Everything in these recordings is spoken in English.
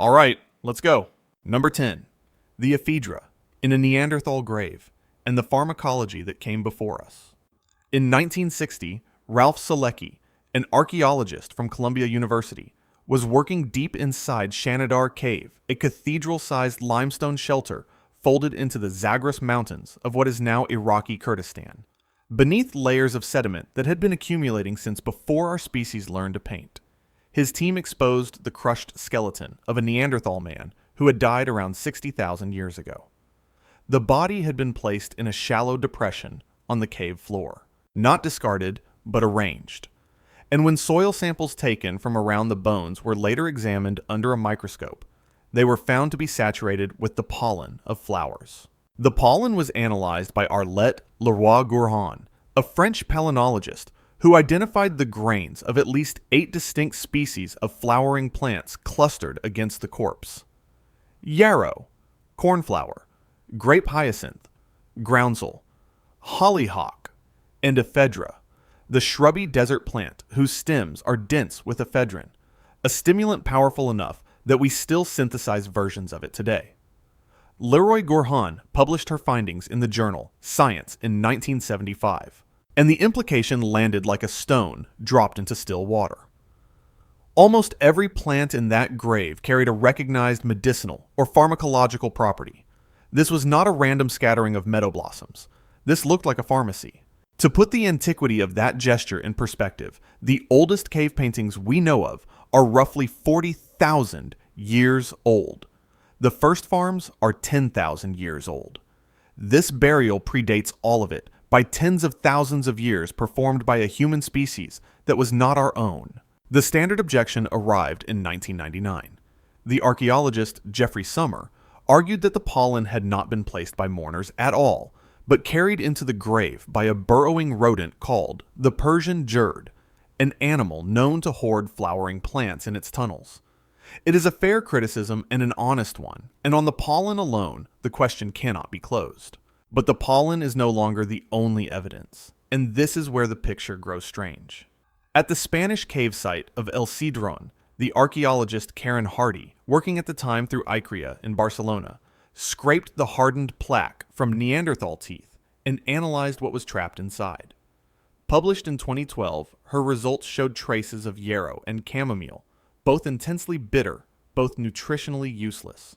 All right, let's go. Number 10. The ephedra in a Neanderthal grave and the pharmacology that came before us. In 1960, Ralph Selecki, an archaeologist from Columbia University, was working deep inside Shanidar Cave, a cathedral-sized limestone shelter folded into the Zagros Mountains of what is now Iraqi Kurdistan, beneath layers of sediment that had been accumulating since before our species learned to paint. His team exposed the crushed skeleton of a Neanderthal man who had died around 60,000 years ago. The body had been placed in a shallow depression on the cave floor, not discarded, but arranged. And when soil samples taken from around the bones were later examined under a microscope, they were found to be saturated with the pollen of flowers. The pollen was analyzed by Arlette Leroy-Gourhan, a French palynologist who identified the grains of at least 8 distinct species of flowering plants clustered against the corpse. Yarrow, cornflower, grape hyacinth, groundsel, hollyhock, and ephedra, the shrubby desert plant whose stems are dense with ephedrine, a stimulant powerful enough that we still synthesize versions of it today. Leroy-Gourhan published her findings in the journal Science in 1975, and the implication landed like a stone dropped into still water. Almost every plant in that grave carried a recognized medicinal or pharmacological property. This was not a random scattering of meadow blossoms. This looked like a pharmacy. To put the antiquity of that gesture in perspective, the oldest cave paintings we know of are roughly 40,000 years old. The first farms are 10,000 years old. This burial predates all of it by tens of thousands of years performed by a human species that was not our own. The standard objection arrived in 1999. The archaeologist Jeffrey Summer argued that the pollen had not been placed by mourners at all, but carried into the grave by a burrowing rodent called the Persian jerd, an animal known to hoard flowering plants in its tunnels. It is a fair criticism and an honest one, and on the pollen alone, the question cannot be closed. But the pollen is no longer the only evidence, and this is where the picture grows strange. At the Spanish cave site of El Cedron, the archaeologist Karen Hardy, working at the time through ICRIA in Barcelona, scraped the hardened plaque from Neanderthal teeth and analyzed what was trapped inside. Published in 2012, her results showed traces of yarrow and chamomile, both intensely bitter, both nutritionally useless.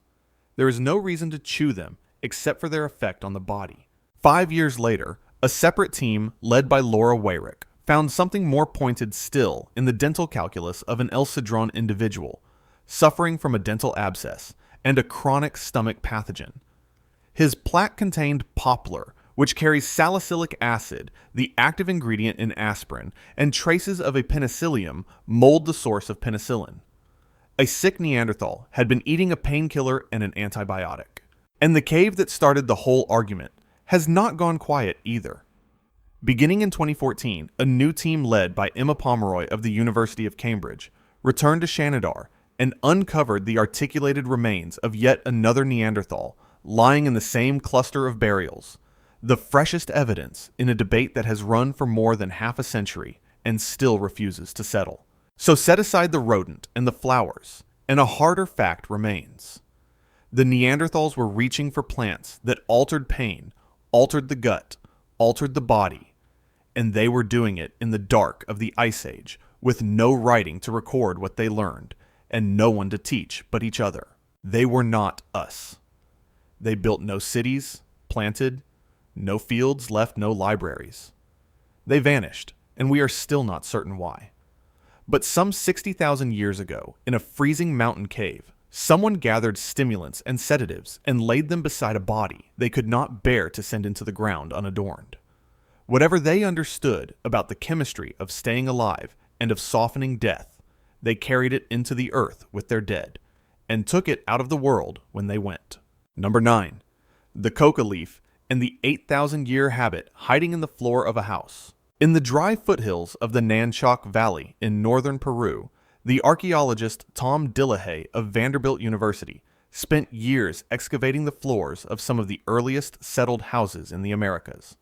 There is no reason to chew them except for their effect on the body. 5 years later, a separate team led by Laura Weyrich found something more pointed still in the dental calculus of an El Cedron individual, suffering from a dental abscess and a chronic stomach pathogen. His plaque contained poplar, which carries salicylic acid, the active ingredient in aspirin, and traces of a penicillium mold the source of penicillin. A sick Neanderthal had been eating a painkiller and an antibiotic. And the cave that started the whole argument has not gone quiet either. Beginning in 2014, a new team led by Emma Pomeroy of the University of Cambridge returned to Shanidar and uncovered the articulated remains of yet another Neanderthal lying in the same cluster of burials, the freshest evidence in a debate that has run for more than half a century and still refuses to settle. So set aside the rodent and the flowers, and a harder fact remains. The Neanderthals were reaching for plants that altered pain, altered the gut, altered the body, and they were doing it in the dark of the Ice Age with no writing to record what they learned and no one to teach but each other. They were not us. They built no cities, planted, no fields, left no libraries. They vanished, and we are still not certain why. But some 60,000 years ago, in a freezing mountain cave, someone gathered stimulants and sedatives and laid them beside a body they could not bear to send into the ground unadorned. Whatever they understood about the chemistry of staying alive and of softening death, they carried it into the earth with their dead, and took it out of the world when they went. Number 9. The coca leaf and the 8,000-year habit hiding in the floor of a house. In the dry foothills of the Nanchoc Valley in northern Peru, the archaeologist Tom Dillahay of Vanderbilt University spent years excavating the floors of some of the earliest settled houses in the Americas.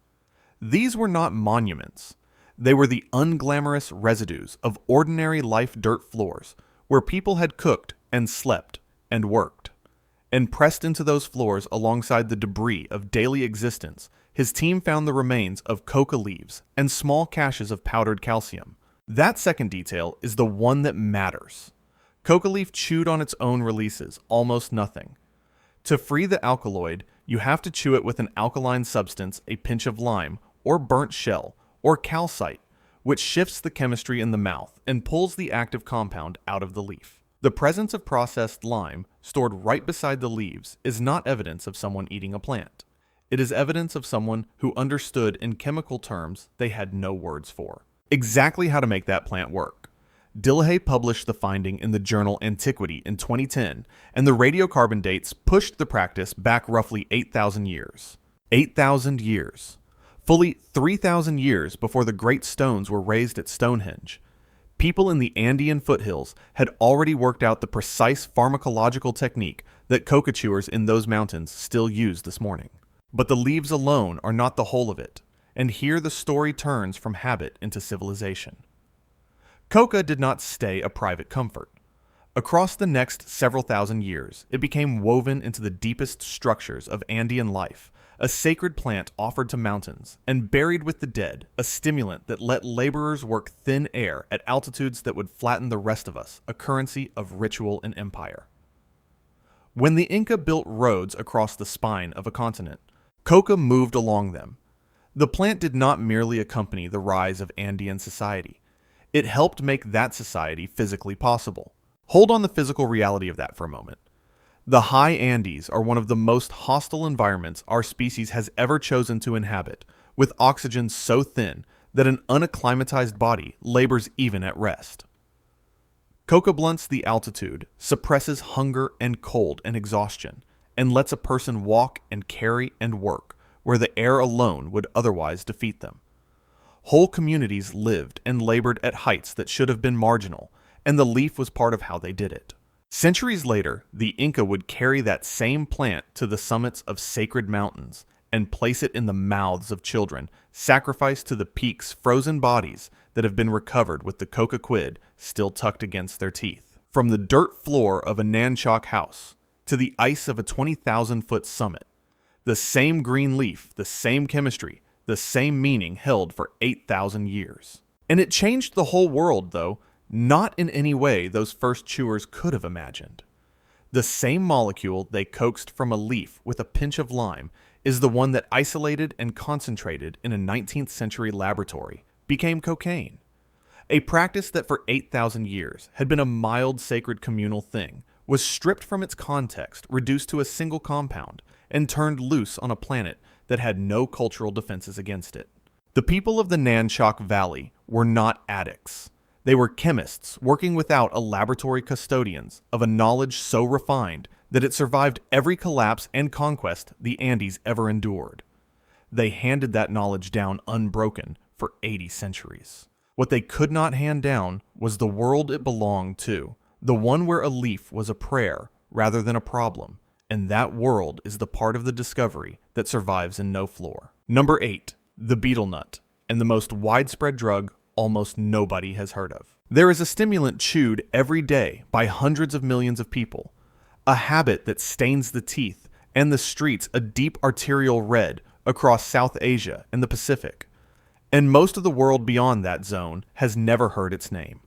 These were not monuments. They were the unglamorous residues of ordinary life dirt floors where people had cooked and slept and worked. And pressed into those floors alongside the debris of daily existence, his team found the remains of coca leaves and small caches of powdered calcium. That second detail is the one that matters. Coca leaf chewed on its own releases almost nothing. To free the alkaloid, you have to chew it with an alkaline substance, a pinch of lime, or burnt shell, or calcite, which shifts the chemistry in the mouth and pulls the active compound out of the leaf. The presence of processed lime stored right beside the leaves is not evidence of someone eating a plant. It is evidence of someone who understood in chemical terms they had no words for. Exactly how to make that plant work. Dillehay published the finding in the journal Antiquity in 2010, and the radiocarbon dates pushed the practice back roughly 8,000 years. 8,000 years. Fully 3,000 years before the great stones were raised at Stonehenge. People in the Andean foothills had already worked out the precise pharmacological technique that coca chewers in those mountains still use this morning. But the leaves alone are not the whole of it, and here the story turns from habit into civilization. Coca did not stay a private comfort. Across the next several thousand years, it became woven into the deepest structures of Andean life, a sacred plant offered to mountains, and buried with the dead, a stimulant that let laborers work thin air at altitudes that would flatten the rest of us, a currency of ritual and empire. When the Inca built roads across the spine of a continent, coca moved along them. The plant did not merely accompany the rise of Andean society. It helped make that society physically possible. Hold on the physical reality of that for a moment. The high Andes are one of the most hostile environments our species has ever chosen to inhabit, with oxygen so thin that an unacclimatized body labors even at rest. Coca blunts the altitude, suppresses hunger and cold and exhaustion, and lets a person walk and carry and work where the air alone would otherwise defeat them. Whole communities lived and labored at heights that should have been marginal, and the leaf was part of how they did it. Centuries later, the Inca would carry that same plant to the summits of sacred mountains and place it in the mouths of children, sacrificed to the peak's frozen bodies that have been recovered with the coca quid still tucked against their teeth. From the dirt floor of a Nanchok house to the ice of a 20,000-foot summit, the same green leaf, the same chemistry, the same meaning held for 8,000 years. And it changed the whole world, though, not in any way those first chewers could have imagined. The same molecule they coaxed from a leaf with a pinch of lime is the one that isolated and concentrated in a 19th century laboratory became cocaine. A practice that for 8,000 years had been a mild sacred communal thing was stripped from its context, reduced to a single compound, and turned loose on a planet that had no cultural defenses against it. The people of the Nanchok Valley were not addicts. They were chemists working without a laboratory custodians of a knowledge so refined that it survived every collapse and conquest the Andes ever endured. They handed that knowledge down unbroken for 80 centuries. What they could not hand down was the world it belonged to, the one where a leaf was a prayer rather than a problem, and that world is the part of the discovery that survives in no floor. Number 8. The beetle nut, and the most widespread drug almost nobody has heard of. There is a stimulant chewed every day by hundreds of millions of people, a habit that stains the teeth and the streets a deep arterial red across South Asia and the Pacific, and most of the world beyond that zone has never heard its name.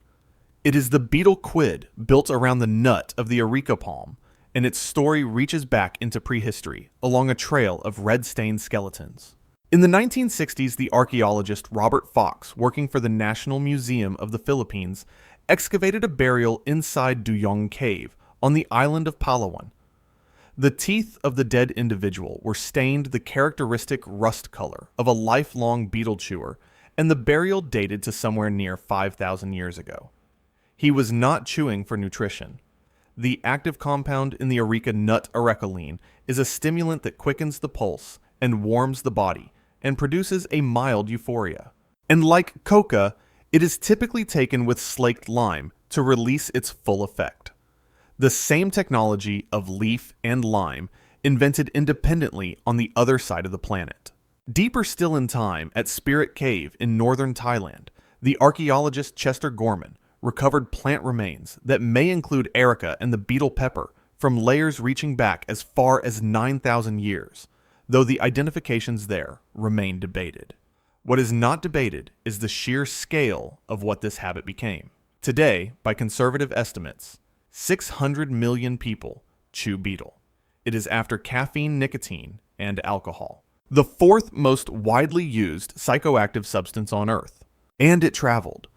It is the beetle quid built around the nut of the areca palm, and its story reaches back into prehistory along a trail of red-stained skeletons. In the 1960s, the archaeologist Robert Fox, working for the National Museum of the Philippines, excavated a burial inside Duyong Cave on the island of Palawan. The teeth of the dead individual were stained the characteristic rust color of a lifelong beetle chewer, and the burial dated to somewhere near 5,000 years ago. He was not chewing for nutrition. The active compound in the areca nut arecaline is a stimulant that quickens the pulse and warms the body, and produces a mild euphoria. And like coca, it is typically taken with slaked lime to release its full effect. The same technology of leaf and lime invented independently on the other side of the planet. Deeper still in time, at Spirit Cave in northern Thailand, the archaeologist Chester Gorman recovered plant remains that may include areca and the beetle pepper from layers reaching back as far as 9,000 years, though the identifications there remain debated. What is not debated is the sheer scale of what this habit became. Today, by conservative estimates, 600 million people chew beetle. It is after caffeine, nicotine, and alcohol, the fourth most widely used psychoactive substance on Earth. And it traveled.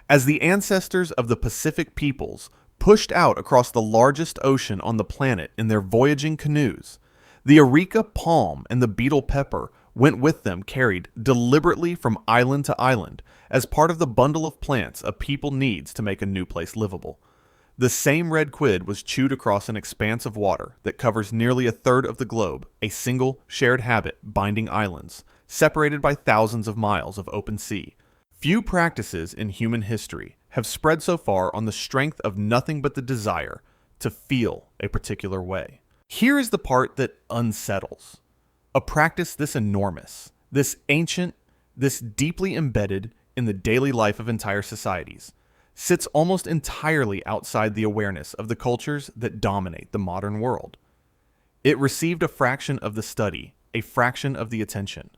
As the ancestors of the Pacific peoples pushed out across the largest ocean on the planet in their voyaging canoes, the areca palm and the beetle pepper went with them, carried deliberately from island to island as part of the bundle of plants a people needs to make a new place livable. The same red quid was chewed across an expanse of water that covers nearly a third of the globe, a single shared habit binding islands, separated by thousands of miles of open sea. Few practices in human history have spread so far on the strength of nothing but the desire to feel a particular way. Here is the part that unsettles. A practice this enormous, this ancient, this deeply embedded in the daily life of entire societies, sits almost entirely outside the awareness of the cultures that dominate the modern world. It received a fraction of the study, a fraction of the attention,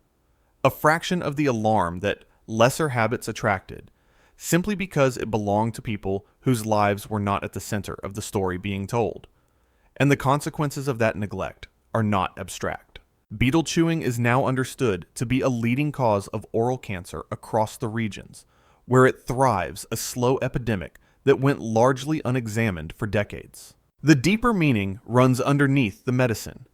a fraction of the alarm that lesser habits attracted, simply because it belonged to people whose lives were not at the center of the story being told. And the consequences of that neglect are not abstract. Beetle chewing is now understood to be a leading cause of oral cancer across the regions, where it thrives, a slow epidemic that went largely unexamined for decades. The deeper meaning runs underneath the medicine.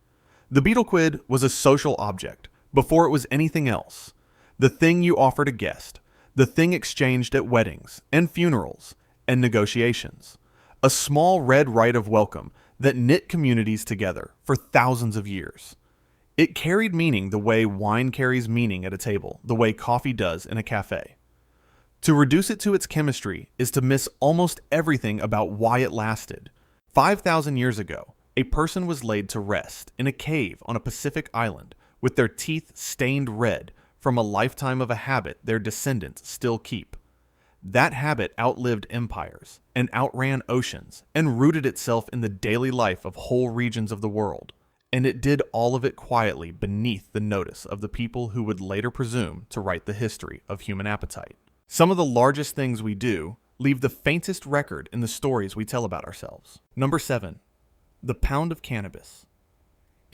The beetle quid was a social object before it was anything else. The thing you offered a guest, the thing exchanged at weddings and funerals and negotiations. A small red rite of welcome that knit communities together for thousands of years. It carried meaning the way wine carries meaning at a table, the way coffee does in a cafe. To reduce it to its chemistry is to miss almost everything about why it lasted. 5,000 years ago, a person was laid to rest in a cave on a Pacific island with their teeth stained red from a lifetime of a habit their descendants still keep. That habit outlived empires and outran oceans and rooted itself in the daily life of whole regions of the world. And it did all of it quietly beneath the notice of the people who would later presume to write the history of human appetite. Some of the largest things we do leave the faintest record in the stories we tell about ourselves. Number 7. The pound of cannabis.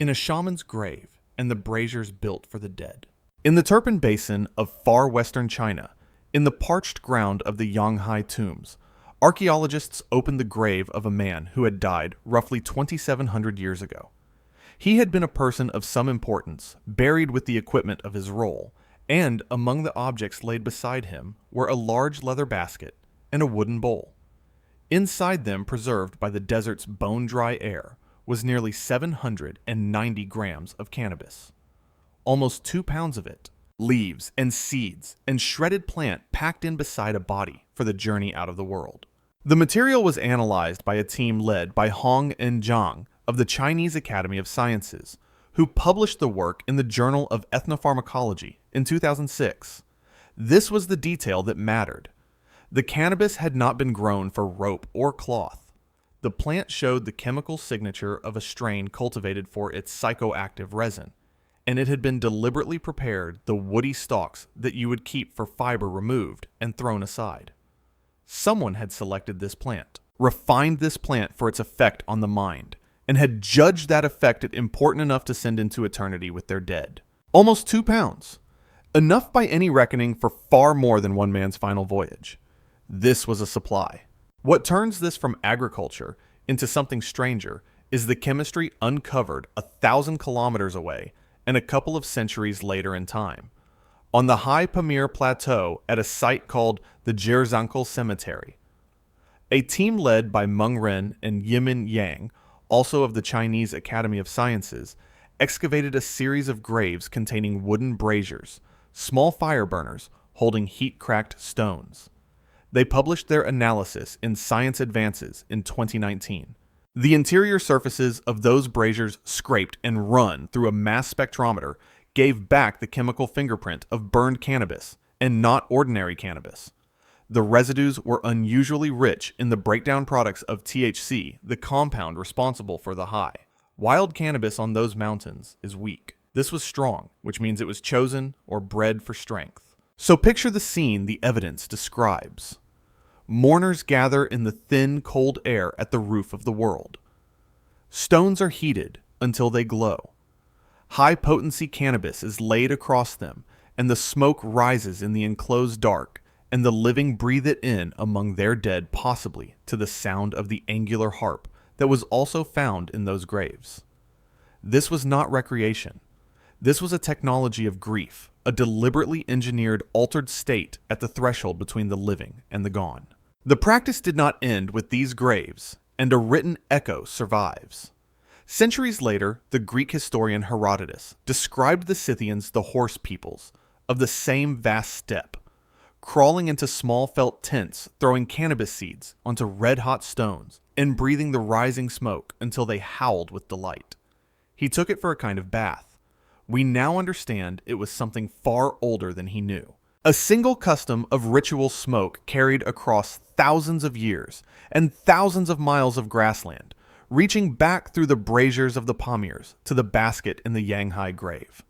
In a shaman's grave and the braziers built for the dead. In the Turpan Basin of far western China, in the parched ground of the Yonghai tombs, archaeologists opened the grave of a man who had died roughly 2,700 years ago. He had been a person of some importance, buried with the equipment of his role, and among the objects laid beside him were a large leather basket and a wooden bowl. Inside them, preserved by the desert's bone-dry air, was nearly 790 grams of cannabis. Almost 2 pounds of it, leaves and seeds and shredded plant packed in beside a body for the journey out of the world. The material was analyzed by a team led by Hong and Zhang of the Chinese Academy of Sciences, who published the work in the Journal of Ethnopharmacology in 2006. This was the detail that mattered. The cannabis had not been grown for rope or cloth. The plant showed the chemical signature of a strain cultivated for its psychoactive resin, and it had been deliberately prepared the woody stalks that you would keep for fiber removed and thrown aside. Someone had selected this plant, refined this plant for its effect on the mind, and had judged that effect important enough to send into eternity with their dead. Almost 2 pounds. Enough by any reckoning for far more than one man's final voyage. This was a supply. What turns this from agriculture into something stranger is the chemistry uncovered 1,000 kilometers away and a couple of centuries later in time, on the high Pamir Plateau at a site called the Jirzankel Cemetery. A team led by Meng Ren and Yimin Yang, also of the Chinese Academy of Sciences, excavated a series of graves containing wooden braziers, small fire burners holding heat-cracked stones. They published their analysis in Science Advances in 2019. The interior surfaces of those braziers scraped and run through a mass spectrometer gave back the chemical fingerprint of burned cannabis and not ordinary cannabis. The residues were unusually rich in the breakdown products of THC, the compound responsible for the high. Wild cannabis on those mountains is weak. This was strong, which means it was chosen or bred for strength. So picture the scene the evidence describes. Mourners gather in the thin, cold air at the roof of the world. Stones are heated until they glow. High-potency cannabis is laid across them, and the smoke rises in the enclosed dark, and the living breathe it in among their dead, possibly to the sound of the angular harp that was also found in those graves. This was not recreation. This was a technology of grief, a deliberately engineered altered state at the threshold between the living and the gone. The practice did not end with these graves, and a written echo survives. Centuries later, the Greek historian Herodotus described the Scythians, the horse peoples, of the same vast steppe, crawling into small felt tents, throwing cannabis seeds onto red-hot stones, and breathing the rising smoke until they howled with delight. He took it for a kind of bath. We now understand it was something far older than he knew. A single custom of ritual smoke carried across thousands of years and thousands of miles of grassland, reaching back through the braziers of the Pamirs to the basket in the Yanghai grave.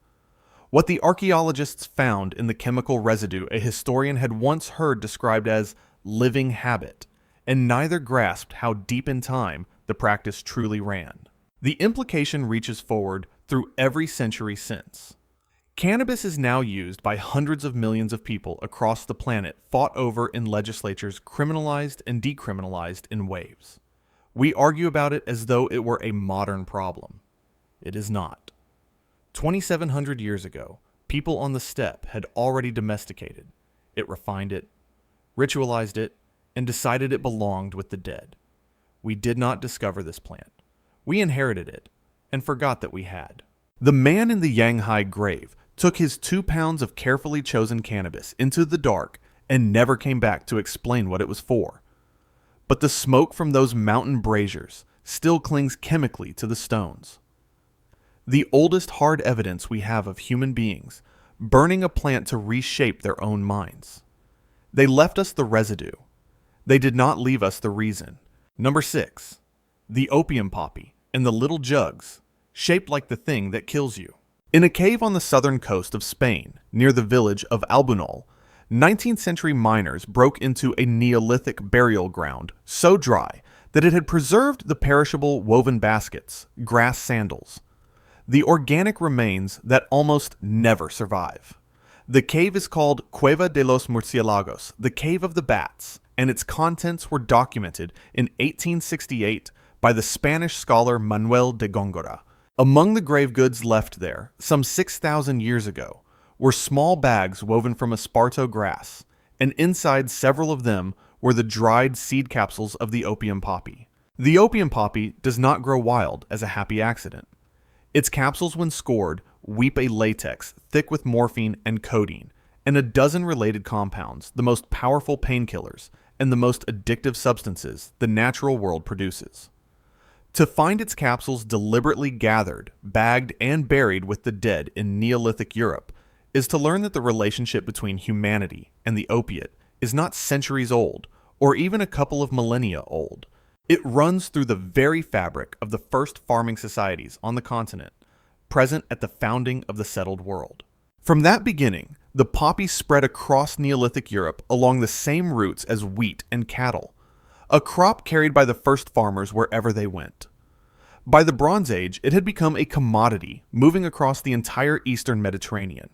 What the archaeologists found in the chemical residue a historian had once heard described as living habit, and neither grasped how deep in time the practice truly ran. The implication reaches forward through every century since. Cannabis is now used by hundreds of millions of people across the planet, fought over in legislatures, criminalized and decriminalized in waves. We argue about it as though it were a modern problem. It is not. 2,700 years ago, people on the steppe had already domesticated it, refined it, ritualized it, and decided it belonged with the dead. We did not discover this plant. We inherited it, and forgot that we had. The man in the Yanghai grave took his 2 pounds of carefully chosen cannabis into the dark and never came back to explain what it was for. But the smoke from those mountain braziers still clings chemically to the stones. The oldest hard evidence we have of human beings burning a plant to reshape their own minds. They left us the residue. They did not leave us the reason. Number 6. The opium poppy and the little jugs, shaped like the thing that kills you. In a cave on the southern coast of Spain, near the village of Albunol, 19th century miners broke into a Neolithic burial ground so dry that it had preserved the perishable woven baskets, grass sandals, the organic remains that almost never survive. The cave is called Cueva de los Murciélagos, the Cave of the Bats, and its contents were documented in 1868 by the Spanish scholar Manuel de Góngora. Among the grave goods left there, some 6,000 years ago, were small bags woven from esparto grass, and inside several of them were the dried seed capsules of the opium poppy. The opium poppy does not grow wild as a happy accident. Its capsules, when scored, weep a latex thick with morphine and codeine, and a dozen related compounds, the most powerful painkillers and the most addictive substances the natural world produces. To find its capsules deliberately gathered, bagged, and buried with the dead in Neolithic Europe is to learn that the relationship between humanity and the opiate is not centuries old, or even a couple of millennia old. It runs through the very fabric of the first farming societies on the continent, present at the founding of the settled world. From that beginning, the poppy spread across Neolithic Europe along the same routes as wheat and cattle, a crop carried by the first farmers wherever they went. By the Bronze Age, it had become a commodity moving across the entire eastern Mediterranean.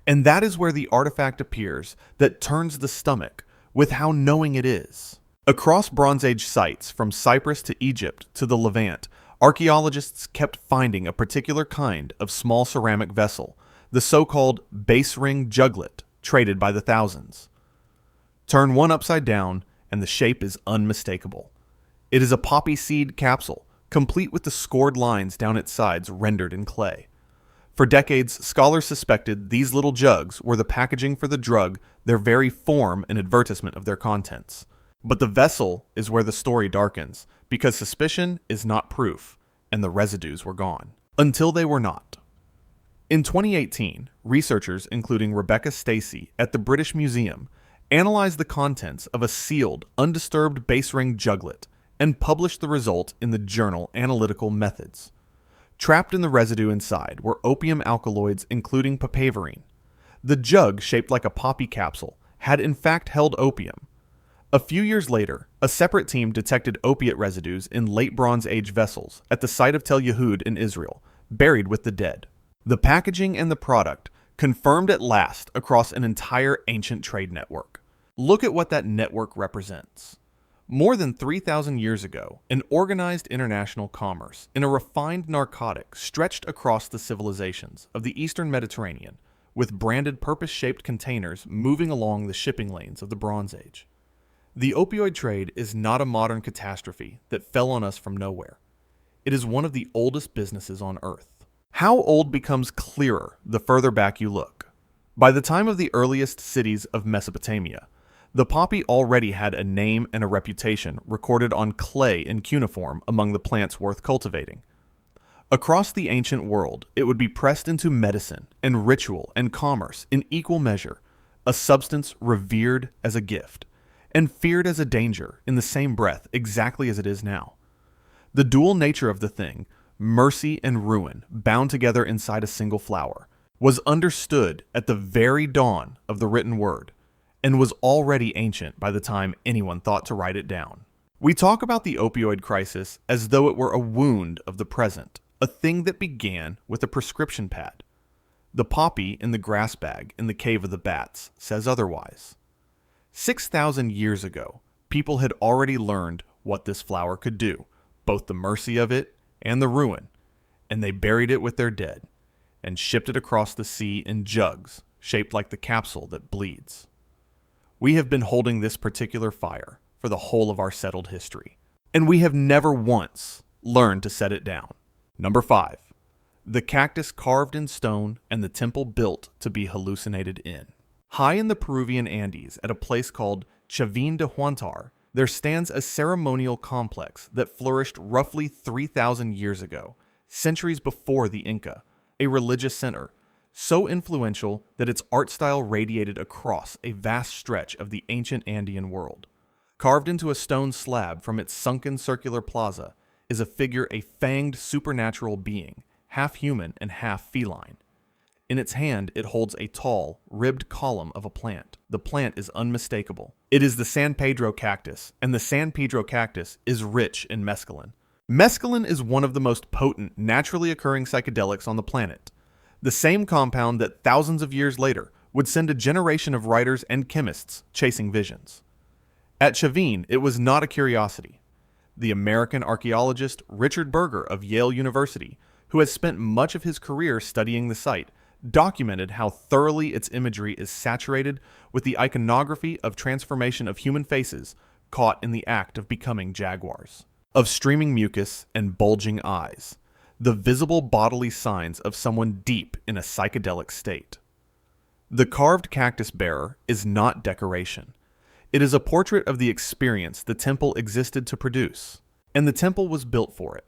And that is where the artifact appears that turns the stomach with how knowing it is. Across Bronze Age sites, from Cyprus to Egypt to the Levant, archaeologists kept finding a particular kind of small ceramic vessel, the so-called base ring juglet, traded by the thousands. Turn one upside down, and the shape is unmistakable. It is a poppy seed capsule, complete with the scored lines down its sides rendered in clay. For decades, scholars suspected these little jugs were the packaging for the drug, their very form and advertisement of their contents. But the vessel is where the story darkens, because suspicion is not proof, and the residues were gone. Until they were not. In 2018, researchers including Rebecca Stacey at the British Museum analyzed the contents of a sealed, undisturbed base ring juglet, and published the result in the journal Analytical Methods. Trapped in the residue inside were opium alkaloids including papaverine. The jug, shaped like a poppy capsule, had in fact held opium. A few years later, a separate team detected opiate residues in late Bronze Age vessels at the site of Tel Yehud in Israel, buried with the dead. The packaging and the product confirmed at last across an entire ancient trade network. Look at what that network represents. More than 3,000 years ago, an organized international commerce in a refined narcotic stretched across the civilizations of the Eastern Mediterranean, with branded purpose-shaped containers moving along the shipping lanes of the Bronze Age. The opioid trade is not a modern catastrophe that fell on us from nowhere. It is one of the oldest businesses on Earth. How old becomes clearer the further back you look. By the time of the earliest cities of Mesopotamia, the poppy already had a name and a reputation recorded on clay in cuneiform among the plants worth cultivating. Across the ancient world, it would be pressed into medicine and ritual and commerce in equal measure, a substance revered as a gift, and feared as a danger in the same breath exactly as it is now. The dual nature of the thing, mercy and ruin bound together inside a single flower, was understood at the very dawn of the written word, and was already ancient by the time anyone thought to write it down. We talk about the opioid crisis as though it were a wound of the present, a thing that began with a prescription pad. The poppy in the grass bag in the cave of the bats says otherwise. 6,000 years ago, people had already learned what this flower could do, both the mercy of it and the ruin, and they buried it with their dead, and shipped it across the sea in jugs shaped like the capsule that bleeds. We have been holding this particular fire for the whole of our settled history, and we have never once learned to set it down. Number 5. The cactus carved in stone and the temple built to be hallucinated in. High in the Peruvian Andes, at a place called Chavin de Huantar, there stands a ceremonial complex that flourished roughly 3,000 years ago, centuries before the Inca, a religious center, so influential that its art style radiated across a vast stretch of the ancient Andean world. Carved into a stone slab from its sunken circular plaza is a figure, a fanged supernatural being, half human and half feline. In its hand, it holds a tall, ribbed column of a plant. The plant is unmistakable. It is the San Pedro cactus, and the San Pedro cactus is rich in mescaline. Mescaline is one of the most potent, naturally occurring psychedelics on the planet. The same compound that thousands of years later would send a generation of writers and chemists chasing visions. At Chavin, it was not a curiosity. The American archaeologist Richard Berger of Yale University, who has spent much of his career studying the site, documented how thoroughly its imagery is saturated with the iconography of transformation of human faces caught in the act of becoming jaguars, of streaming mucus and bulging eyes, the visible bodily signs of someone deep in a psychedelic state. The carved cactus bearer is not decoration. It is a portrait of the experience the temple existed to produce, and the temple was built for it.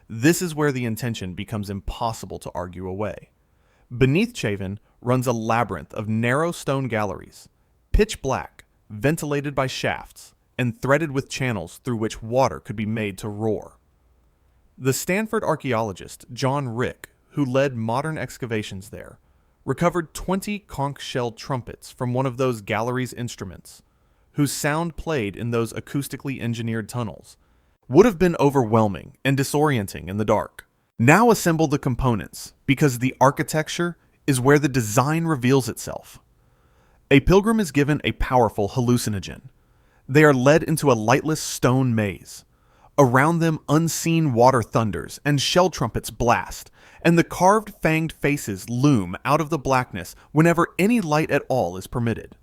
This is where the intention becomes impossible to argue away. Beneath Chavin runs a labyrinth of narrow stone galleries, pitch black, ventilated by shafts, and threaded with channels through which water could be made to roar. The Stanford archaeologist John Rick, who led modern excavations there, recovered 20 conch-shell trumpets from one of those galleries' instruments, whose sound played in those acoustically engineered tunnels would have been overwhelming and disorienting in the dark. Now assemble the components, because the architecture is where the design reveals itself. A pilgrim is given a powerful hallucinogen. They are led into a lightless stone maze. Around them, unseen water thunders and shell trumpets blast, and the carved fanged faces loom out of the blackness whenever any light at all is permitted.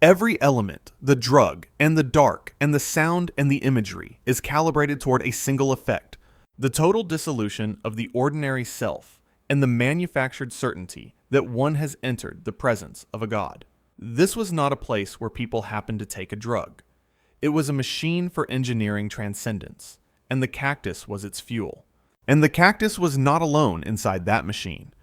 Every element, the drug and the dark and the sound and the imagery, is calibrated toward a single effect: the total dissolution of the ordinary self and the manufactured certainty that one has entered the presence of a god. This was not a place where people happened to take a drug. It was a machine for engineering transcendence, and the cactus was its fuel. And the cactus was not alone inside that machine.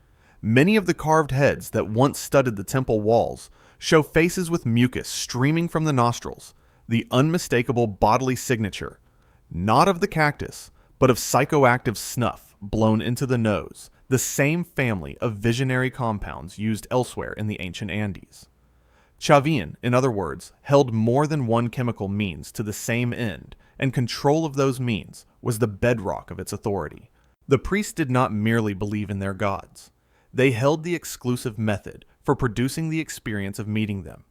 Many of the carved heads that once studded the temple walls show faces with mucus streaming from the nostrils, the unmistakable bodily signature, not of the cactus, but of psychoactive snuff blown into the nose, the same family of visionary compounds used elsewhere in the ancient Andes. Chavin, in other words, held more than one chemical means to the same end, and control of those means was the bedrock of its authority. The priests did not merely believe in their gods. They held the exclusive method for producing the experience of meeting them.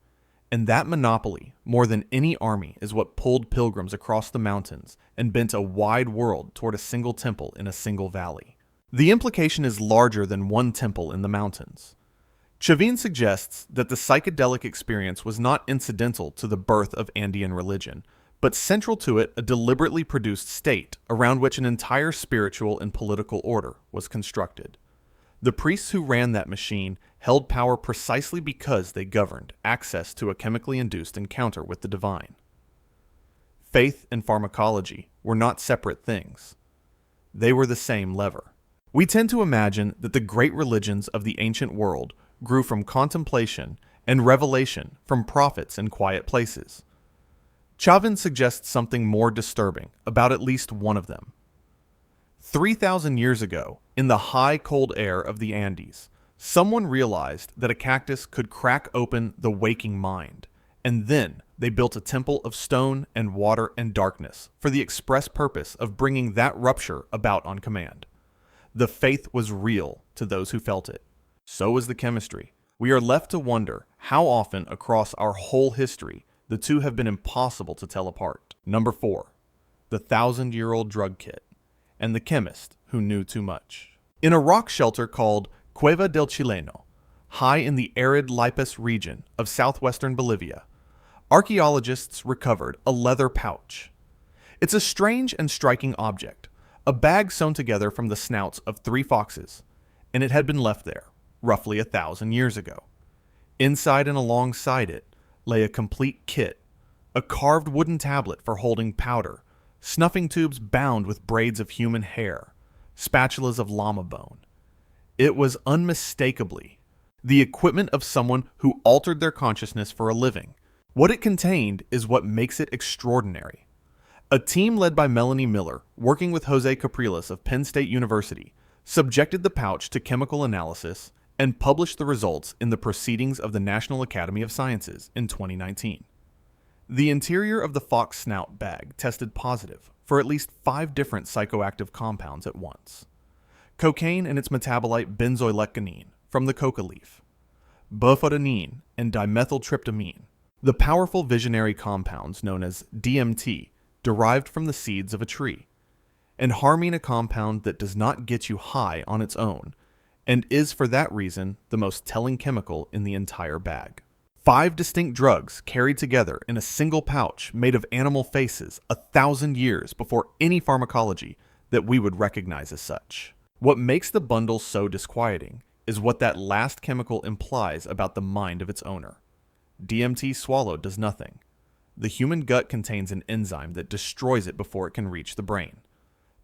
And that monopoly, more than any army, is what pulled pilgrims across the mountains and bent a wide world toward a single temple in a single valley. The implication is larger than one temple in the mountains. Chavin suggests that the psychedelic experience was not incidental to the birth of Andean religion, but central to it a deliberately produced state around which an entire spiritual and political order was constructed. The priests who ran that machine held power precisely because they governed access to a chemically induced encounter with the divine. Faith and pharmacology were not separate things. They were the same lever. We tend to imagine that the great religions of the ancient world grew from contemplation and revelation from prophets in quiet places. Chavin suggests something more disturbing about at least one of them. 3,000 years ago, in the high cold air of the Andes, someone realized that a cactus could crack open the waking mind, and then they built a temple of stone and water and darkness for the express purpose of bringing that rupture about on command. The faith was real to those who felt it. So was the chemistry. We are left to wonder how often across our whole history the two have been impossible to tell apart. Number 4. The 1,000-year-old drug kit and the chemist who knew too much. In a rock shelter called Cueva del Chileno, high in the arid Lipas region of southwestern Bolivia, archaeologists recovered a leather pouch. It's a strange and striking object, a bag sewn together from the snouts of 3 foxes, and it had been left there, roughly 1,000 years ago. Inside and alongside it lay a complete kit, a carved wooden tablet for holding powder, snuffing tubes bound with braids of human hair, spatulas of llama bone. It was unmistakably the equipment of someone who altered their consciousness for a living. What it contained is what makes it extraordinary. A team led by Melanie Miller, working with Jose Capriles of Penn State University, subjected the pouch to chemical analysis and published the results in the Proceedings of the National Academy of Sciences in 2019. The interior of the fox snout bag tested positive for at least 5 different psychoactive compounds at once. Cocaine and its metabolite benzoylecgonine from the coca leaf, bufotenine and dimethyltryptamine, the powerful visionary compounds known as DMT derived from the seeds of a tree, and harmine, a compound that does not get you high on its own, and is for that reason the most telling chemical in the entire bag. 5 distinct drugs carried together in a single pouch made of animal faces 1,000 years before any pharmacology that we would recognize as such. What makes the bundle so disquieting is what that last chemical implies about the mind of its owner. DMT swallowed does nothing. The human gut contains an enzyme that destroys it before it can reach the brain.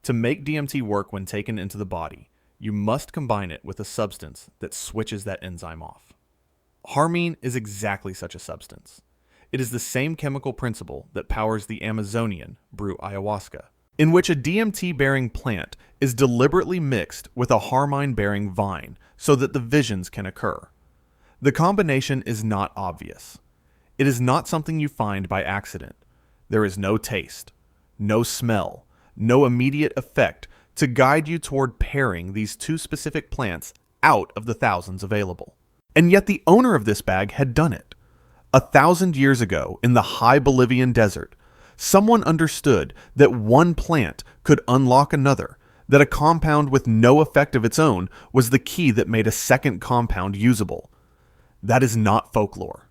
To make DMT work when taken into the body, you must combine it with a substance that switches that enzyme off. Harmine is exactly such a substance. It is the same chemical principle that powers the Amazonian brew ayahuasca, in which a DMT-bearing plant is deliberately mixed with a harmine-bearing vine so that the visions can occur. The combination is not obvious. It is not something you find by accident. There is no taste, no smell, no immediate effect to guide you toward pairing these 2 specific plants out of the thousands available. And yet the owner of this bag had done it. 1,000 years ago, in the high Bolivian desert, someone understood that one plant could unlock another, that a compound with no effect of its own was the key that made a second compound usable. That is not folklore.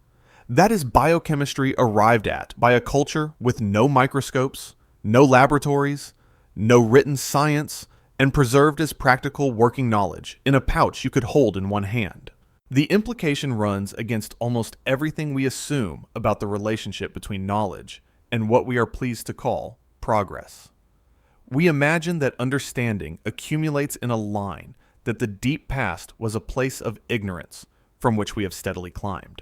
That is biochemistry arrived at by a culture with no microscopes, no laboratories, no written science, and preserved as practical working knowledge in a pouch you could hold in one hand. The implication runs against almost everything we assume about the relationship between knowledge and what we are pleased to call progress. We imagine that understanding accumulates in a line, that the deep past was a place of ignorance from which we have steadily climbed.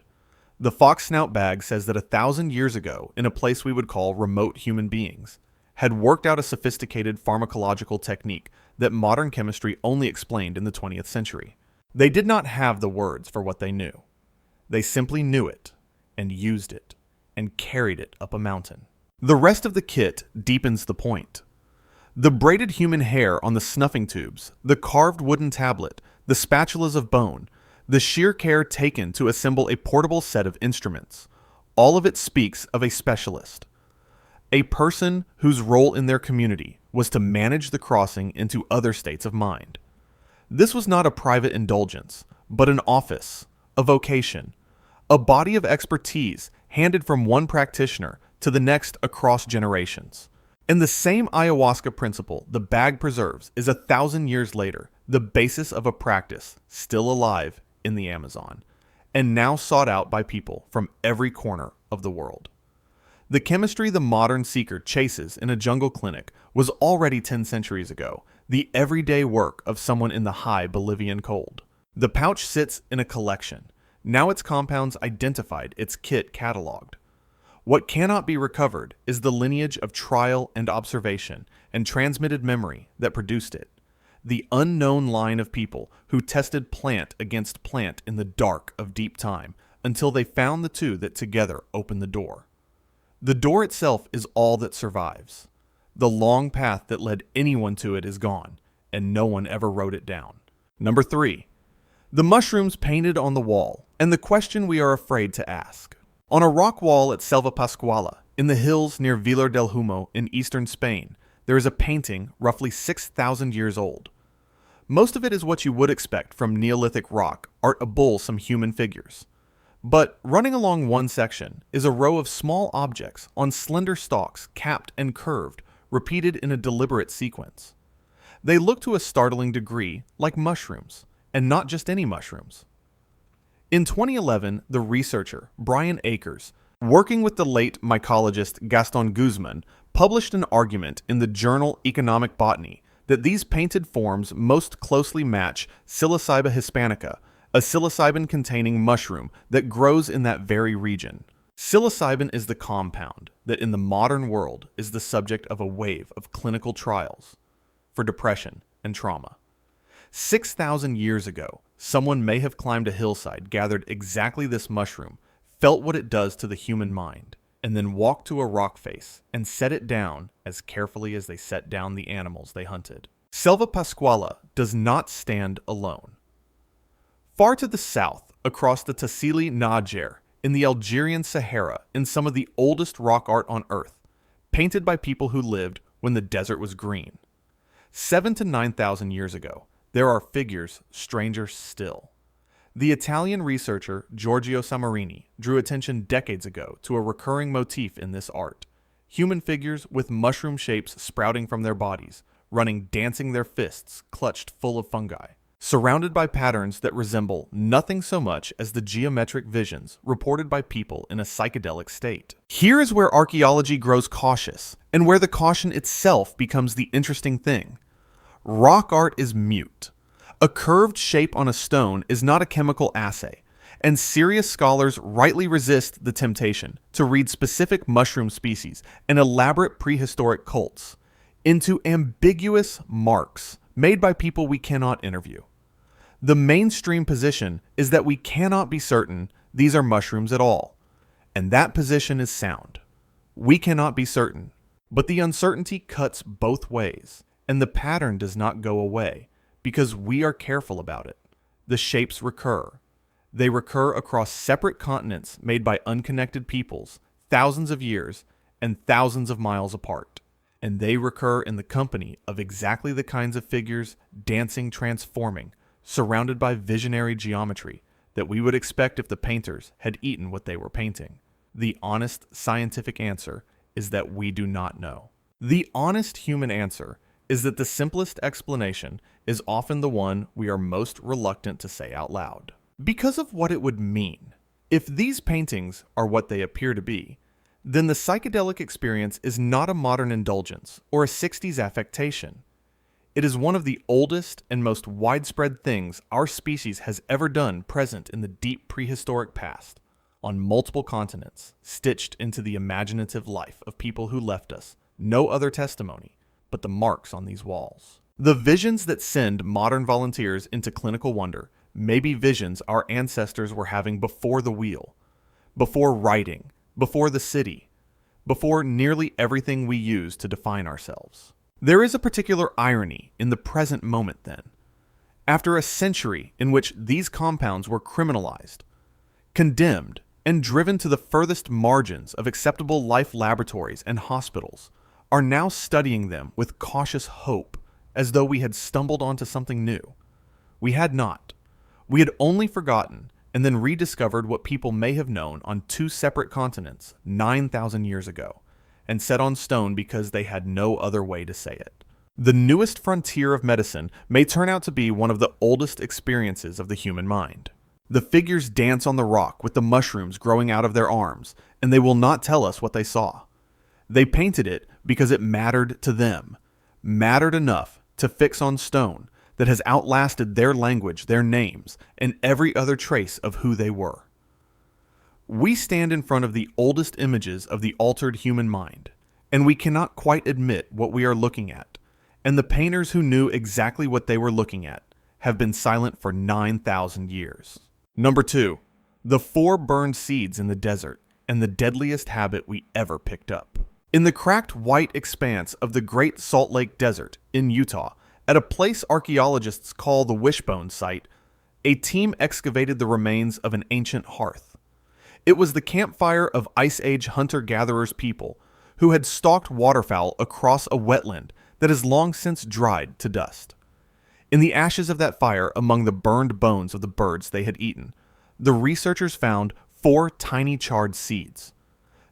The fox snout bag says that 1,000 years ago, in a place we would call remote human beings, had worked out a sophisticated pharmacological technique that modern chemistry only explained in the 20th century. They did not have the words for what they knew. They simply knew it, and used it, and carried it up a mountain. The rest of the kit deepens the point. The braided human hair on the snuffing tubes, the carved wooden tablet, the spatulas of bone, the sheer care taken to assemble a portable set of instruments, all of it speaks of a specialist. A person whose role in their community was to manage the crossing into other states of mind. This was not a private indulgence, but an office, a vocation, a body of expertise handed from one practitioner to the next across generations. And the same ayahuasca principle the bag preserves is 1,000 years later the basis of a practice still alive in the Amazon, and now sought out by people from every corner of the world. The chemistry the modern seeker chases in a jungle clinic was already 10 centuries ago the everyday work of someone in the high Bolivian cold. The pouch sits in a collection. Now its compounds identified, its kit cataloged. What cannot be recovered is the lineage of trial and observation and transmitted memory that produced it. The unknown line of people who tested plant against plant in the dark of deep time until they found the two that together opened the door. The door itself is all that survives. The long path that led anyone to it is gone, and no one ever wrote it down. Number 3. The mushrooms painted on the wall, and the question we are afraid to ask. On a rock wall at Selva Pascuala, in the hills near Vilar del Humo in eastern Spain, there is a painting roughly 6,000 years old. Most of it is what you would expect from Neolithic rock, art a bull some human figures. But running along one section is a row of small objects on slender stalks, capped and curved, repeated in a deliberate sequence. They look to a startling degree like mushrooms, and not just any mushrooms. In 2011, the researcher, Brian Akers, working with the late mycologist Gaston Guzman, published an argument in the journal Economic Botany that these painted forms most closely match Psilocybe hispanica, a psilocybin-containing mushroom that grows in that very region. Psilocybin is the compound that in the modern world is the subject of a wave of clinical trials for depression and trauma. 6,000 years ago, someone may have climbed a hillside, gathered exactly this mushroom, felt what it does to the human mind, and then walked to a rock face and set it down as carefully as they set down the animals they hunted. Selva Pascuala does not stand alone. Far to the south, across the Tassili Najer, in the Algerian Sahara, in some of the oldest rock art on Earth, painted by people who lived when the desert was green. 7,000 to 9,000 years ago, there are figures stranger still. The Italian researcher Giorgio Samarini drew attention decades ago to a recurring motif in this art: human figures with mushroom shapes sprouting from their bodies, running dancing their fists clutched full of fungi, surrounded by patterns that resemble nothing so much as the geometric visions reported by people in a psychedelic state. Here is where archaeology grows cautious, and where the caution itself becomes the interesting thing. Rock art is mute. A curved shape on a stone is not a chemical assay, and serious scholars rightly resist the temptation to read specific mushroom species and elaborate prehistoric cults into ambiguous marks made by people we cannot interview. The mainstream position is that we cannot be certain these are mushrooms at all, and that position is sound. We cannot be certain, but the uncertainty cuts both ways, and the pattern does not go away because we are careful about it. The shapes recur. They recur across separate continents made by unconnected peoples, thousands of years and thousands of miles apart. And they recur in the company of exactly the kinds of figures dancing, transforming, surrounded by visionary geometry that we would expect if the painters had eaten what they were painting. The honest scientific answer is that we do not know. The honest human answer is that the simplest explanation is often the one we are most reluctant to say out loud. Because of what it would mean. If these paintings are what they appear to be, then the psychedelic experience is not a modern indulgence or a 60s affectation. It is one of the oldest and most widespread things our species has ever done present in the deep prehistoric past. on multiple continents, stitched into the imaginative life of people who left us no other testimony but the marks on these walls. The visions that send modern volunteers into clinical wonder may be visions our ancestors were having before the wheel, before writing, before the city, before nearly everything we use to define ourselves. There is a particular irony in the present moment then. After a century in which these compounds were criminalized, condemned, and driven to the furthest margins of acceptable life laboratories and hospitals, are now studying them with cautious hope, as though we had stumbled onto something new. We had not. We had only forgotten and then rediscovered what people may have known on two separate continents 9,000 years ago, and set on stone because they had no other way to say it. The newest frontier of medicine may turn out to be one of the oldest experiences of the human mind. The figures dance on the rock with the mushrooms growing out of their arms, and they will not tell us what they saw. They painted it because it mattered to them, mattered enough to fix on stone that has outlasted their language, their names, and every other trace of who they were. We stand in front of the oldest images of the altered human mind, and we cannot quite admit what we are looking at, and the painters who knew exactly what they were looking at have been silent for 9,000 years. Number 2. The 4 burned seeds in the desert, and the deadliest habit we ever picked up. In the cracked white expanse of the Great Salt Lake Desert in Utah, at a place archaeologists call the Wishbone Site, a team excavated the remains of an ancient hearth. It was the campfire of Ice Age hunter-gatherers people who had stalked waterfowl across a wetland that has long since dried to dust. In the ashes of that fire, among the burned bones of the birds they had eaten, the researchers found 4 tiny charred seeds.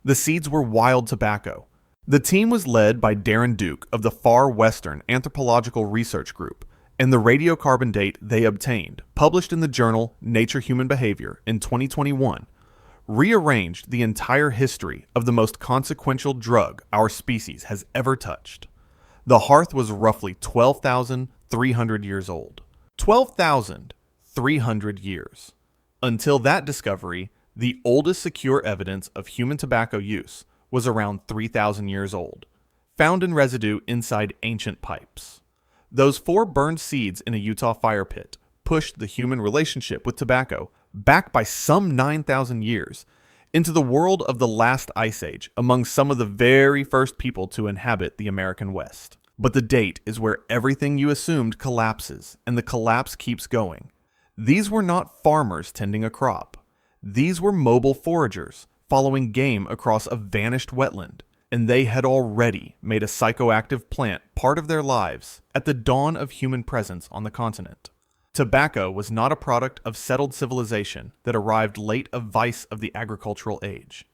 The seeds were wild tobacco. The team was led by Darren Duke of the Far Western Anthropological Research Group, and the radiocarbon date they obtained, published in the journal Nature Human Behavior in 2021, rearranged the entire history of the most consequential drug our species has ever touched. The hearth was roughly 12,300 years old. 12,300 years. Until that discovery, the oldest secure evidence of human tobacco use was around 3,000 years old, found in residue inside ancient pipes. Those 4 burned seeds in a Utah fire pit pushed the human relationship with tobacco back by some 9,000 years into the world of the last ice age among some of the very first people to inhabit the American West. But the date is where everything you assumed collapses, and the collapse keeps going. These were not farmers tending a crop. These were mobile foragers following game across a vanished wetland, and they had already made a psychoactive plant part of their lives at the dawn of human presence on the continent. Tobacco was not a product of settled civilization that arrived late of vice of the agricultural age.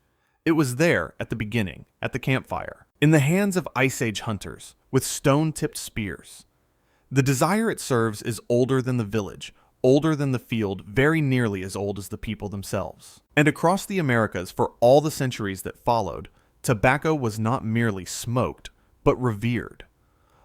It was there at the beginning, at the campfire, in the hands of Ice Age hunters with stone-tipped spears. The desire it serves is older than the village, older than the field, very nearly as old as the people themselves. And across the Americas for all the centuries that followed, tobacco was not merely smoked, but revered.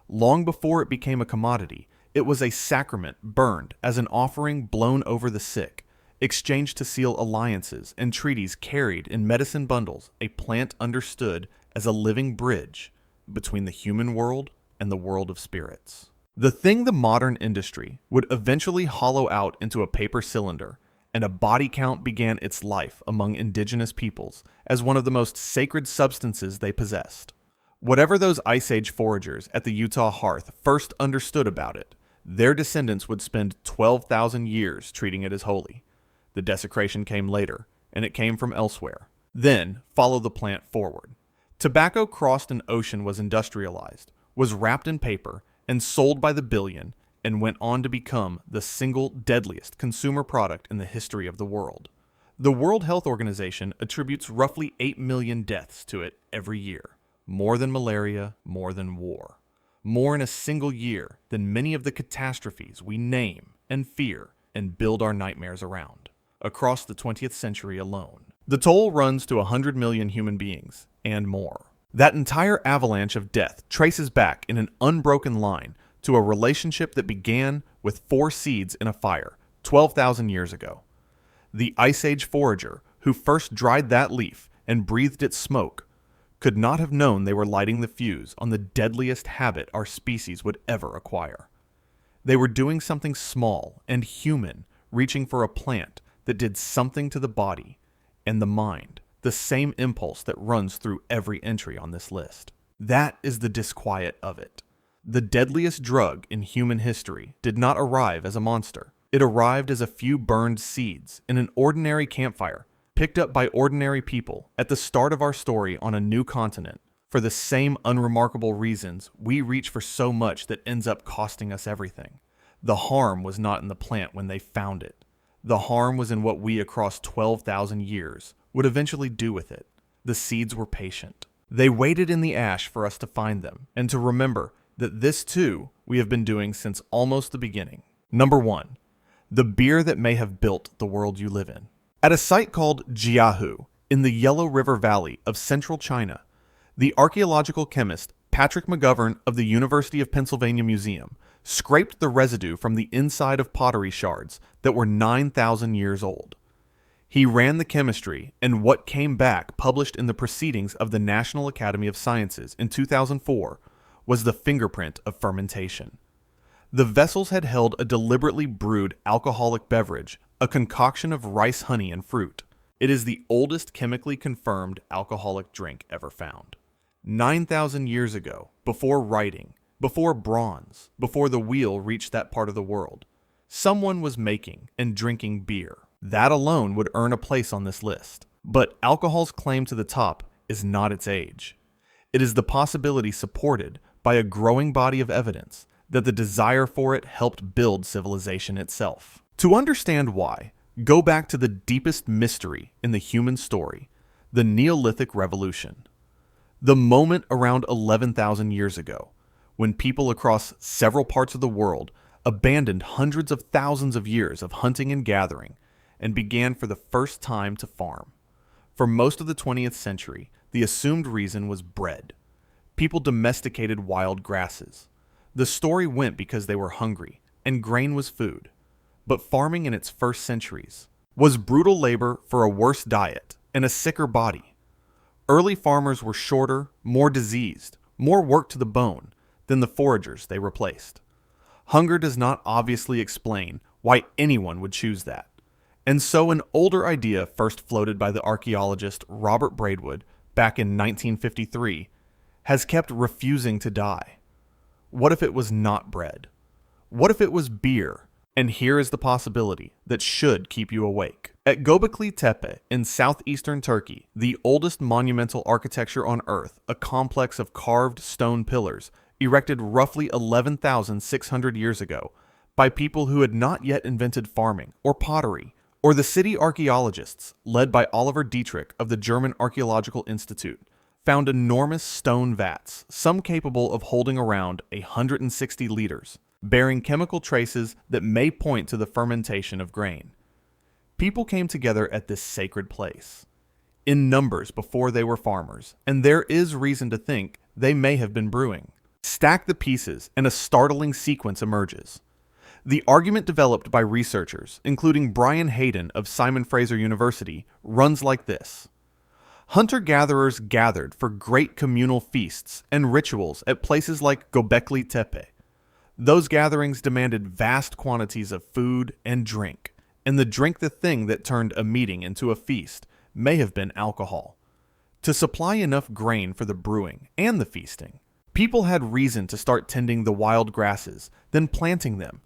Long before it became a commodity, it was a sacrament burned as an offering blown over the sick, exchanged to seal alliances and treaties carried in medicine bundles, a plant understood as a living bridge between the human world and the world of spirits. The thing the modern industry would eventually hollow out into a paper cylinder, and a body count began its life among indigenous peoples as one of the most sacred substances they possessed. Whatever those Ice Age foragers at the Utah hearth first understood about it, their descendants would spend 12,000 years treating it as holy. The desecration came later, and it came from elsewhere. Then follow the plant forward. Tobacco crossed an ocean, was industrialized, was wrapped in paper, and sold by the billion, and went on to become the single deadliest consumer product in the history of the world. The World Health Organization attributes roughly 8 million deaths to it every year. More than malaria, more than war. More in a single year than many of the catastrophes we name and fear and build our nightmares around. Across the 20th century alone. The toll runs to 100 million human beings, and more. That entire avalanche of death traces back in an unbroken line to a relationship that began with 4 seeds in a fire 12,000 years ago. The Ice Age forager who first dried that leaf and breathed its smoke could not have known they were lighting the fuse on the deadliest habit our species would ever acquire. They were doing something small and human, reaching for a plant that did something to the body and the mind, the same impulse that runs through every entry on this list. That is the disquiet of it. The deadliest drug in human history did not arrive as a monster. It arrived as a few burned seeds in an ordinary campfire, picked up by ordinary people at the start of our story on a new continent, for the same unremarkable reasons we reach for so much that ends up costing us everything. The harm was not in the plant when they found it. The harm was in what we across 12,000 years would eventually do with it. The seeds were patient. They waited in the ash for us to find them, and to remember that this too we have been doing since almost the beginning. Number 1. The beer that may have built the world you live in. At a site called Jiahu in the Yellow River Valley of central China, the archaeological chemist Patrick McGovern of the University of Pennsylvania Museum scraped the residue from the inside of pottery shards that were 9,000 years old. He ran the chemistry, and what came back, published in the Proceedings of the National Academy of Sciences in 2004, was the fingerprint of fermentation. The vessels had held a deliberately brewed alcoholic beverage, a concoction of rice honey and fruit. It is the oldest chemically confirmed alcoholic drink ever found. 9,000 years ago, before writing, before bronze, before the wheel reached that part of the world, someone was making and drinking beer. That alone would earn a place on this list. But alcohol's claim to the top is not its age. It is the possibility supported by a growing body of evidence that the desire for it helped build civilization itself. To understand why, go back to the deepest mystery in the human story, the Neolithic Revolution. The moment around 11,000 years ago, when people across several parts of the world abandoned hundreds of thousands of years of hunting and gathering and began for the first time to farm. For most of the 20th century, the assumed reason was bread. People domesticated wild grasses. The story went because they were hungry, and grain was food. But farming in its first centuries was brutal labor for a worse diet and a sicker body. Early farmers were shorter, more diseased, more work to the bone than the foragers they replaced. Hunger does not obviously explain why anyone would choose that. And so an older idea first floated by the archaeologist Robert Braidwood back in 1953 has kept refusing to die. What if it was not bread? What if it was beer? And here is the possibility that should keep you awake. At Göbekli Tepe in southeastern Turkey, the oldest monumental architecture on Earth, a complex of carved stone pillars erected roughly 11,600 years ago by people who had not yet invented farming or pottery, or the city archaeologists led by Oliver Dietrich of the German Archaeological Institute, found enormous stone vats, some capable of holding around 160 liters, bearing chemical traces that may point to the fermentation of grain. People came together at this sacred place, in numbers before they were farmers, and there is reason to think they may have been brewing. Stack the pieces, and a startling sequence emerges. The argument developed by researchers, including Brian Hayden of Simon Fraser University, runs like this. Hunter-gatherers gathered for great communal feasts and rituals at places like Göbekli Tepe. Those gatherings demanded vast quantities of food and drink, and the drink the thing that turned a meeting into a feast may have been alcohol. To supply enough grain for the brewing and the feasting, people had reason to start tending the wild grasses, then planting them,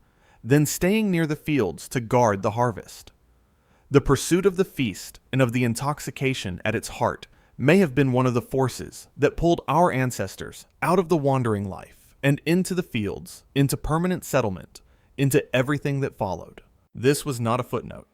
then staying near the fields to guard the harvest. The pursuit of the feast and of the intoxication at its heart may have been one of the forces that pulled our ancestors out of the wandering life and into the fields, into permanent settlement, into everything that followed. This was not a footnote,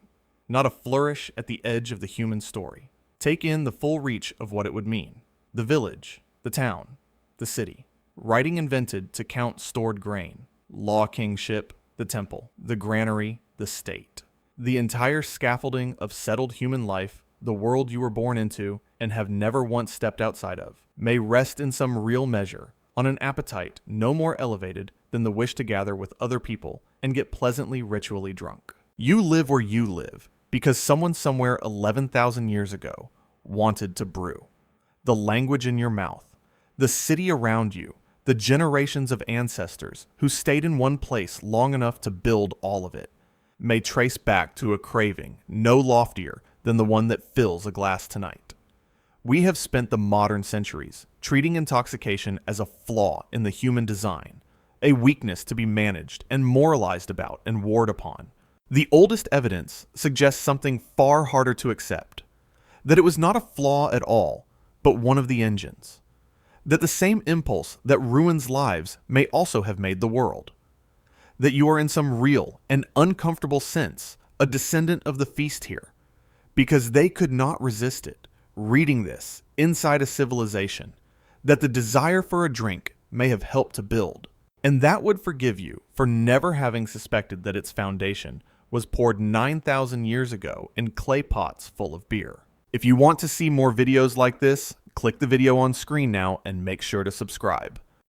not a flourish at the edge of the human story. Take in the full reach of what it would mean. The village, the town, the city. Writing invented to count stored grain. Law kingship, the temple, the granary, the state. The entire scaffolding of settled human life, the world you were born into and have never once stepped outside of, may rest in some real measure on an appetite no more elevated than the wish to gather with other people and get pleasantly ritually drunk. You live where you live, because someone somewhere 11,000 years ago wanted to brew. The language in your mouth, the city around you, the generations of ancestors who stayed in one place long enough to build all of it, may trace back to a craving no loftier than the one that fills a glass tonight. We have spent the modern centuries treating intoxication as a flaw in the human design, a weakness to be managed and moralized about and warred upon. The oldest evidence suggests something far harder to accept, that it was not a flaw at all, but one of the engines. That the same impulse that ruins lives may also have made the world. That you are in some real and uncomfortable sense a descendant of the feast here, because they could not resist it, reading this inside a civilization that the desire for a drink may have helped to build. And that would forgive you for never having suspected that its foundation was poured 9,000 years ago in clay pots full of beer. If you want to see more videos like this, click the video on screen now and make sure to subscribe.